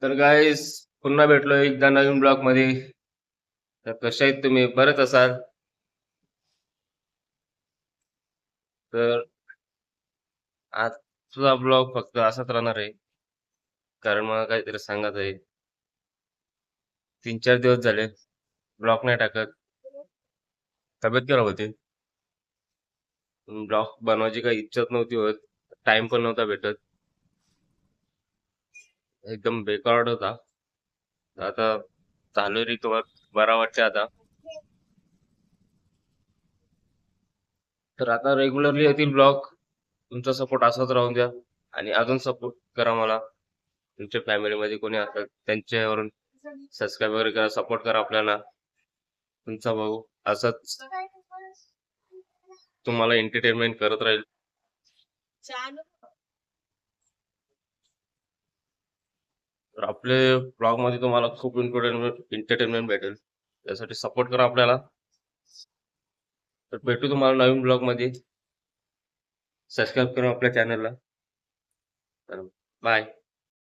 तर गाईस, पुन्हा भेटलो एकदा नवीन ब्लॉग मध्ये. तर कशा आहेत तुम्ही? बरेच असाल. तर आजचा ब्लॉग फक्त असाच राहणार आहे, कारण मला काहीतरी सांगत आहे. 3-4 दिवस झाले ब्लॉग नाही टाकत. तब्येत खराब होती. ब्लॉग बनवायची काही इच्छाच नव्हती होत. टाइम पण नव्हता भेटत. एकदम बेकार होता. आता चालू रिकवर, बरा वाटते आता. तर आता रेग्युलरली येतील ब्लॉग. तुमचा सपोर्ट असाच राहून द्या. आणि अजून सपोर्ट करा मला. तुमच्या फॅमिलीमध्ये कोणी असतात त्यांच्यावरून सबस्क्राईब वगैरे करा, सपोर्ट करा आपल्याला. तुमचा भाऊ असंच तुम्हाला एंटरटेनमेंट करत राहील. तर आपले ब्लॉग मध्ये तुम्हाला खूप एंटरटेनमेंट भेटेल. त्यासाठी सपोर्ट करा आपल्याला. तर भेटू तुम्हाला नवीन ब्लॉग मध्ये. सबस्क्राईब करा आपल्या चॅनलला. तर बाय.